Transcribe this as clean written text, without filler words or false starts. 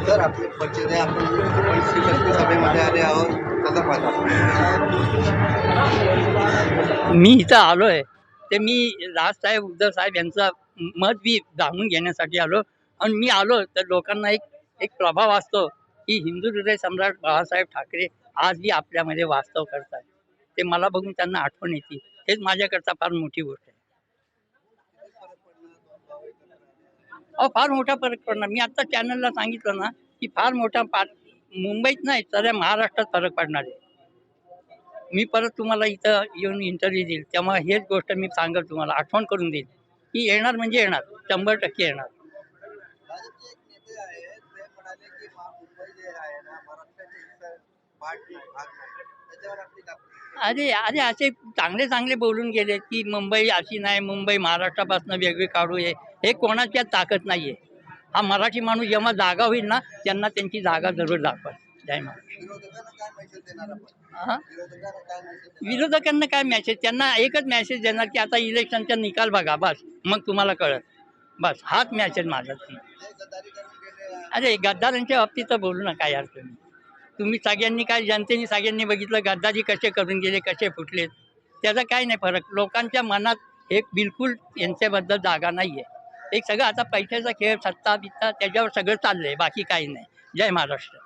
Sir आपले परिचय आपण 35 सभेमध्ये आले आहोत, कसा पाहता? मी इथं आलो आहे ते मी राजसाहेब उद्धव साहेब यांचं मत बी जाणून घेण्यासाठी आलो. आणि मी आलो तर लोकांना एक एक प्रभाव असतो की हिंदू हृदय सम्राट बाळासाहेब ठाकरे आज बी आपल्यामध्ये वास्तव करतात. ते मला बघून त्यांना आठवण येते. हेच माझ्याकरता फार मोठी गोष्ट आहे. फार मोठा फरक पडणार. मी आता चॅनलला सांगितलं ना की फार मोठा मुंबईत नाही तर महाराष्ट्रात फरक पडणार आहे. मी परत तुम्हाला इथं येऊन इंटरव्ह्यू देईल तेव्हा हेच गोष्ट मी सांगेल, तुम्हाला आठवण करून देईल की येणार म्हणजे येणार, 100% येणार. भाजपचे एक नेते आहेत, ते म्हणाले की मुंबई जे आहे ना महाराष्ट्राचे हिस्सा भाग नाही. त्याच्यावर आपली अरे अरे असे चांगले चांगले बोलून गेले की मुंबई अशी नाही, मुंबई महाराष्ट्रापासून वेगळी काढू हे कोणाच्यात ताकद नाही आहे. हा मराठी माणूस जेव्हा जागा होईल ना त्यांना त्यांची जागा जरूर दाखवा. जय महाराष्ट्र. विरोधकांना काय मेसेज देणार आपण? हा विरोधकांना काय मेसेज देणार? विरोधकांना काय मेसेज, त्यांना एकच मेसेज देणार की आता इलेक्शनचा निकाल बघा, बस मग तुम्हाला कळत. बस हाच मेसेज माझा. जे गद्दारी करून गेले अरे गद्दारांच्या बाबतीत तर बोलू नका यार तुम्ही सगळ्यांनी काय, जनतेने सगळ्यांनी बघितलं गद्दारी कसे करून गेले, कसे फुटले. त्याचा काही नाही फरक. लोकांच्या मनात एक बिलकुल यांच्याबद्दल जागा नाही आहे. एक सगळं आता पैशाचा खेळ, सत्ता बित्ता त्याच्यावर सगळं चाललंय, बाकी काही नाही. जय महाराष्ट्र.